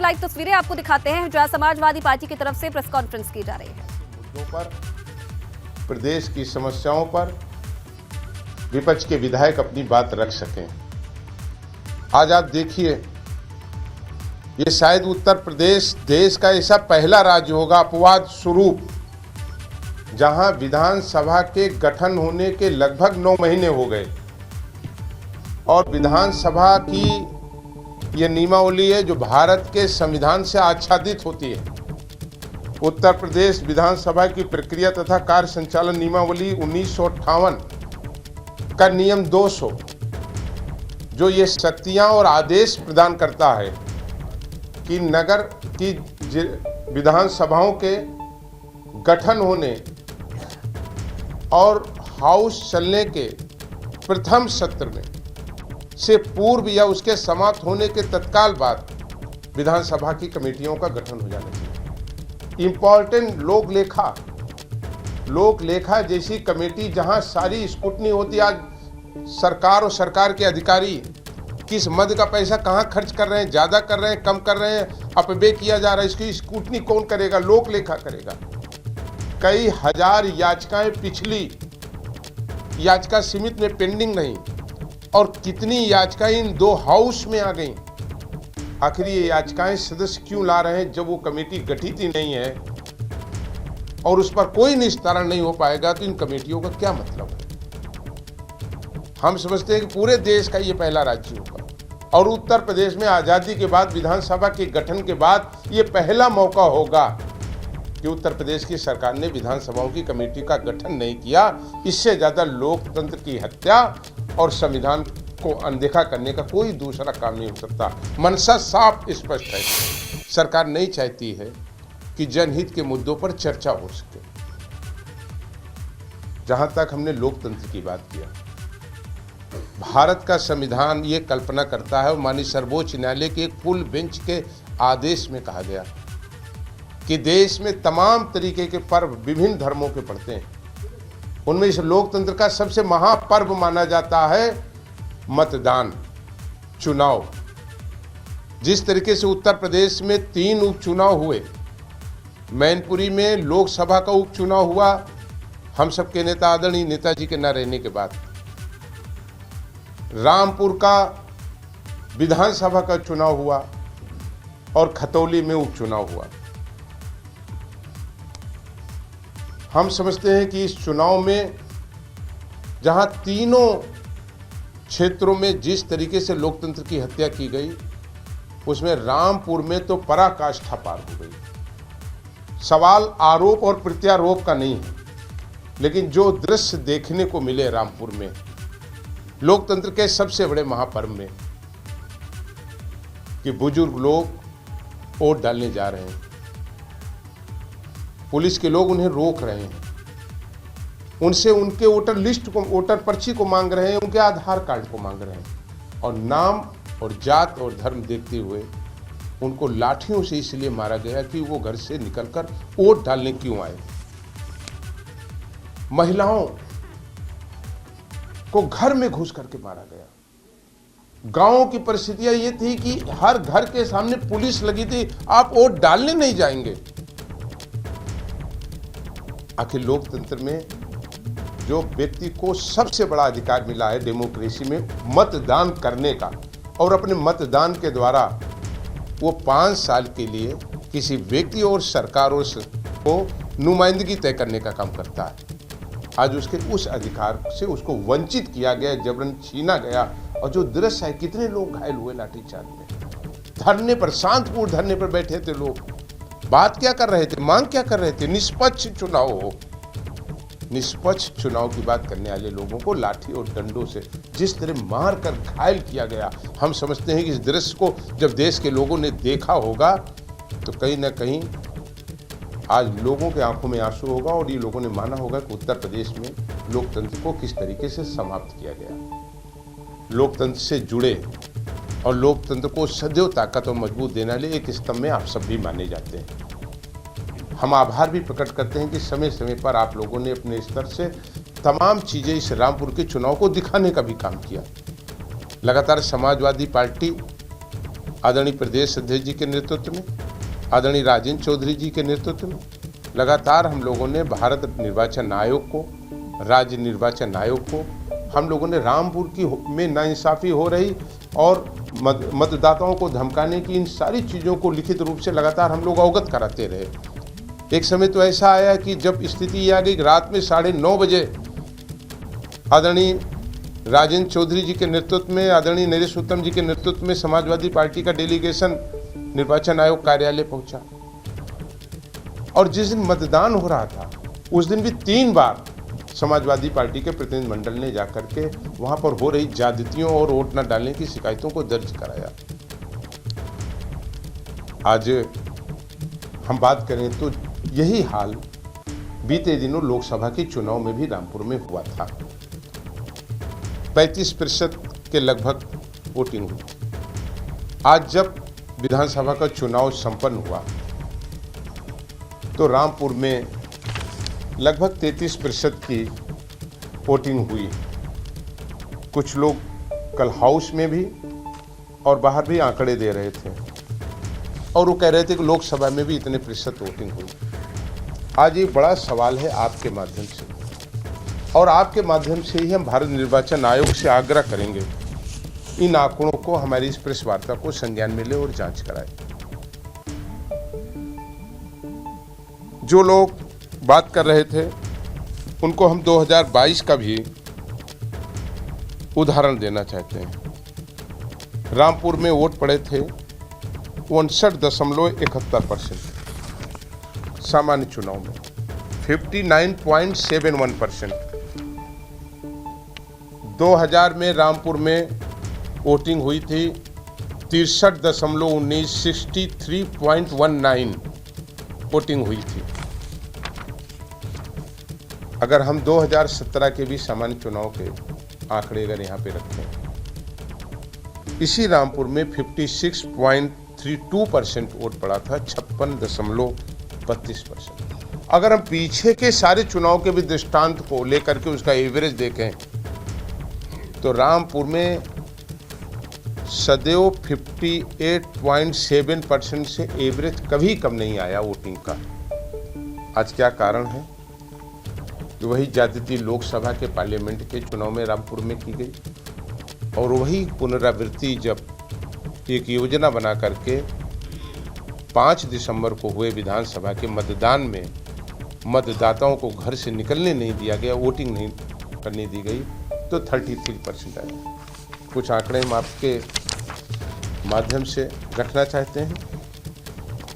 Live तस्वीरें आपको दिखाते हैं जहां समाजवादी पार्टी की तरफ से प्रेस कॉन्फ्रेंस की जा रही है। मुद्दों पर, प्रदेश की समस्याओं पर विपक्ष के विधायक अपनी बात रख सकें। आज आप देखिए, ये शायद उत्तर प्रदेश देश का ऐसा पहला राज्य होगा अपवाद स्वरूप जहां विधानसभा के गठन होने के लगभग 9 महीने हो गए और विधानसभा की ये नियमावली है जो भारत के संविधान से आच्छादित होती है। उत्तर प्रदेश विधानसभा की प्रक्रिया तथा कार्य संचालन नियमावली 1958 का नियम 200 जो ये शक्तियां और आदेश प्रदान करता है कि नगर की विधानसभाओं के गठन होने और हाउस चलने के प्रथम सत्र में से पूर्व या उसके समाप्त होने के तत्काल बाद विधानसभा की कमेटियों का गठन हो जाना चाहिए। इंपॉर्टेंट लोक लेखा जैसी कमेटी जहां सारी स्क्रूटनी होती है। आज सरकार और सरकार के अधिकारी किस मद का पैसा कहां खर्च कर रहे हैं, ज्यादा कर रहे हैं, कम कर रहे हैं, अपव्यय किया जा रहा है, इसकी स्क्रूटनी कौन करेगा? लोक लेखा करेगा। कई हजार याचिकाएं पिछली याचिका सीमित में पेंडिंग नहीं और कितनी याचिकाएं इन 2 हाउस में आ गई। आखिर ये याचिकाएं सदस्य क्यों ला रहे हैं जब वो कमेटी गठित ही नहीं है और उस पर कोई निस्तारण नहीं हो पाएगा तो इन कमेटियों का क्या मतलब है? हम समझते हैं कि पूरे देश का ये पहला राज्य होगा और उत्तर प्रदेश में आजादी के बाद विधानसभा के गठन के बाद ये पहला मौका होगा कि उत्तर प्रदेश की सरकार ने विधानसभाओं की कमेटी का गठन नहीं किया। इससे ज्यादा लोकतंत्र की हत्या और संविधान को अनदेखा करने का कोई दूसरा काम नहीं हो सकता। मनसा साफ स्पष्ट है, सरकार नहीं चाहती है कि जनहित के मुद्दों पर चर्चा हो सके। जहां तक हमने लोकतंत्र की बात किया, भारत का संविधान ये कल्पना करता है और माननीय सर्वोच्च न्यायालय के एक फुल बेंच के आदेश में कहा गया कि देश में तमाम तरीके के पर्व विभिन्न धर्मों के पड़ते हैं। उनमें इस लोकतंत्र का सबसे महापर्व माना जाता है मतदान, चुनाव। जिस तरीके से उत्तर प्रदेश में 3 उपचुनाव हुए, मैनपुरी में लोकसभा का उपचुनाव हुआ हम सबके नेता आदरणीय नेताजी के न रहने के बाद, रामपुर का विधानसभा का चुनाव हुआ और खतौली में उपचुनाव हुआ। हम समझते हैं कि इस चुनाव में जहां तीनों क्षेत्रों में जिस तरीके से लोकतंत्र की हत्या की गई, उसमें रामपुर में तो पराकाष्ठा पार हो गई। सवाल आरोप और प्रत्यारोप का नहीं है, लेकिन जो दृश्य देखने को मिले रामपुर में लोकतंत्र के सबसे बड़े महापर्व में कि बुजुर्ग लोग वोट डालने जा रहे हैं, पुलिस के लोग उन्हें रोक रहे हैं, उनसे उनके वोटर लिस्ट को, वोटर पर्ची को मांग रहे हैं, उनके आधार कार्ड को मांग रहे हैं और नाम और जात और धर्म देखते हुए उनको लाठियों से इसलिए मारा गया कि वो घर से निकलकर वोट डालने क्यों आए। महिलाओं को घर में घुस करके मारा गया। गांवों की परिस्थितियां ये थी कि हर घर के सामने पुलिस लगी थी, आप वोट डालने नहीं जाएंगे। आखिर लोकतंत्र में जो व्यक्ति को सबसे बड़ा अधिकार मिला है डेमोक्रेसी में मतदान करने का, और अपने मतदान के द्वारा वो 5 साल के लिए किसी व्यक्ति और सरकारों को नुमाइंदगी तय करने का काम करता है, आज उसके उस अधिकार से उसको वंचित किया गया, जबरन छीना गया। और जो दृश्य है, कितने लोग घायल हुए लाठीचार्ज में, धरने पर, शांतिपूर्ण धरने पर बैठे थे लोग। बात क्या कर रहे थे, मांग क्या कर रहे थे? निष्पक्ष चुनाव हो। निष्पक्ष चुनाव की बात करने वाले लोगों को लाठी और डंडों से जिस तरह मार कर घायल किया गया, हम समझते हैं कि इस दृश्य को जब देश के लोगों ने देखा होगा तो कहीं ना कहीं आज लोगों के आंखों में आंसू होगा और ये लोगों ने माना होगा कि उत्तर प्रदेश में लोकतंत्र को किस तरीके से समाप्त किया गया। लोकतंत्र से जुड़े और लोकतंत्र को सदैव ताकत और मजबूत देने वाले एक स्तंभ में आप सब भी माने जाते हैं। हम आभार भी प्रकट करते हैं कि समय समय पर आप लोगों ने अपने स्तर से तमाम चीज़ें इस रामपुर के चुनाव को दिखाने का भी काम किया। लगातार समाजवादी पार्टी आदरणीय प्रदेश अध्यक्ष जी के नेतृत्व में, आदरणीय राजेंद्र चौधरी जी के नेतृत्व में लगातार हम लोगों ने भारत निर्वाचन आयोग को, राज्य निर्वाचन आयोग को, हम लोगों ने रामपुर में नाइंसाफ़ी हो रही और मतदाताओं को धमकाने की इन सारी चीज़ों को लिखित रूप से लगातार हम लोग अवगत कराते रहे। एक समय तो ऐसा आया कि जब स्थिति ये आ गई, रात में 9:30 बजे आदरणीय राजेंद्र चौधरी जी के नेतृत्व में, आदरणीय नरेश उत्तम जी के नेतृत्व में समाजवादी पार्टी का डेलीगेशन निर्वाचन आयोग कार्यालय पहुंचा। और जिस दिन मतदान हो रहा था उस दिन भी 3 बार समाजवादी पार्टी के प्रतिनिधिमंडल ने जाकर के वहां पर हो रही ज्यादतियों और वोट न डालने की शिकायतों को दर्ज कराया। आज हम बात करें तो यही हाल बीते दिनों लोकसभा के चुनाव में भी रामपुर में हुआ था। 35% के लगभग वोटिंग हुई। आज जब विधानसभा का चुनाव संपन्न हुआ तो रामपुर में लगभग 33% की वोटिंग हुई। कुछ लोग कल हाउस में भी और बाहर भी आंकड़े दे रहे थे और वो कह रहे थे कि लोकसभा में भी इतने प्रतिशत वोटिंग हुई। आज ये बड़ा सवाल है आपके माध्यम से, और आपके माध्यम से ही हम भारत निर्वाचन आयोग से आग्रह करेंगे इन आंकड़ों को, हमारी इस प्रेस वार्ता को संज्ञान में ले और जांच कराए। जो लोग बात कर रहे थे उनको हम 2022 का भी उदाहरण देना चाहते हैं। रामपुर में वोट पड़े थे 59.71%, सामान्य चुनाव में 59.71%। 2000 में रामपुर में वोटिंग हुई थी 63.19, 63.19 वोटिंग हुई थी। अगर हम 2017 के भी सामान्य चुनाव के आंकड़े अगर यहाँ पे रखें, इसी रामपुर में 56.32% वोट पड़ा था, 56.32%। अगर हम पीछे के सारे चुनाव के भी दृष्टांत को लेकर के उसका एवरेज देखें तो रामपुर में सदैव 58.7% से एवरेज कभी कम नहीं आया वोटिंग का। आज क्या कारण है? कि वही ज्यादती लोकसभा के पार्लियामेंट के चुनाव में रामपुर में की गई और वही पुनरावृत्ति जब एक योजना बना करके 5 दिसंबर को हुए विधानसभा के मतदान में मतदाताओं को घर से निकलने नहीं दिया गया, वोटिंग नहीं करने दी गई, तो 33% आया। कुछ आंकड़े हम आपके माध्यम से रखना चाहते हैं।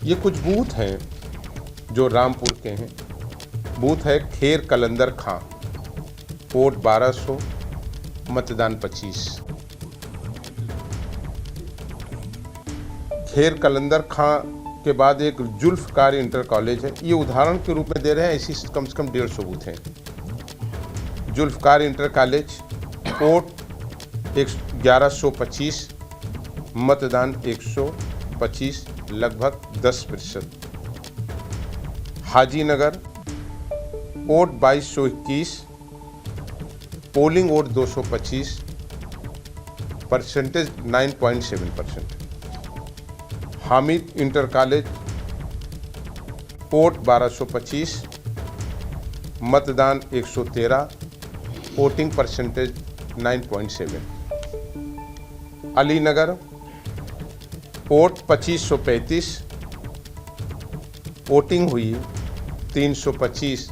ये कुछ बूथ हैं जो रामपुर के हैं। बूथ है खेर कलंदर खां, वोट 1200, मतदान 25। खेर कलंदर खां के बाद एक जुल्फकार इंटर कॉलेज है। ये उदाहरण के रूप में दे रहे हैं, ऐसी कम से कम 150 बूथ हैं। जुल्फकार इंटर कॉलेज, वोट 1125, मतदान 125, लगभग 10%। Haji Nagar, vote 2221, polling vote 225, percentage 9.7%। Hamid inter college, vote 1225, मतदान 113, voting percentage 9.7। Alinagar, vote 2535, voting हुई 325,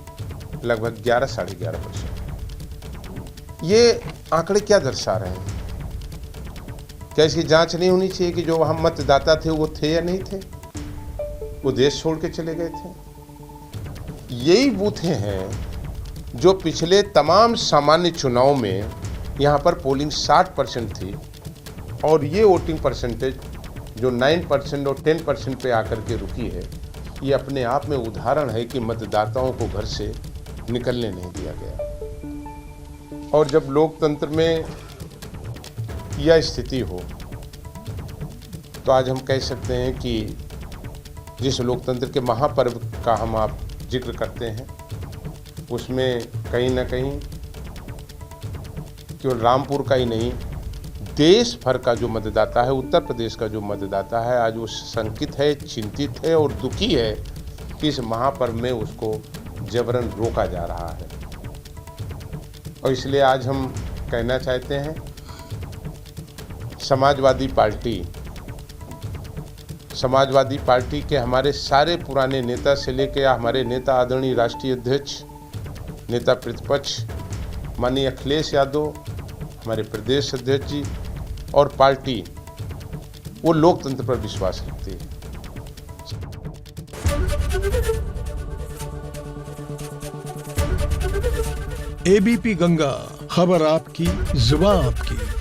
लगभग 11-11.5%। ये आंकड़े क्या दर्शा रहे हैं? क्या इसकी जांच नहीं होनी चाहिए कि जो वहां मतदाता थे वो थे या नहीं थे, वो देश छोड़ के चले गए थे? यही बूथें हैं जो पिछले तमाम सामान्य चुनाव में यहाँ पर पोलिंग 60% थी और ये वोटिंग परसेंटेज जो 9% और 10% पे आकर के रुकी है। ये अपने आप में उदाहरण है कि मतदाताओं को घर से निकलने नहीं दिया गया। और जब लोकतंत्र में यह स्थिति हो तो आज हम कह सकते हैं कि जिस लोकतंत्र के महापर्व का हम आप जिक्र करते हैं उसमें कहीं ना कहीं केवल रामपुर का ही नहीं, देश भर का जो मतदाता है, उत्तर प्रदेश का जो मतदाता है, आज वो शंकित है, चिंतित है और दुखी है कि इस महापर्व में उसको जबरन रोका जा रहा है। और इसलिए आज हम कहना चाहते हैं, समाजवादी पार्टी के हमारे सारे पुराने नेता से लेकर हमारे नेता आदरणीय राष्ट्रीय अध्यक्ष, नेता प्रतिपक्ष माननीय अखिलेश यादव, हमारे प्रदेश अध्यक्ष जी और पार्टी, वो लोकतंत्र पर विश्वास रखती है। एबीपी गंगा, खबर आपकी, जुबान आपकी।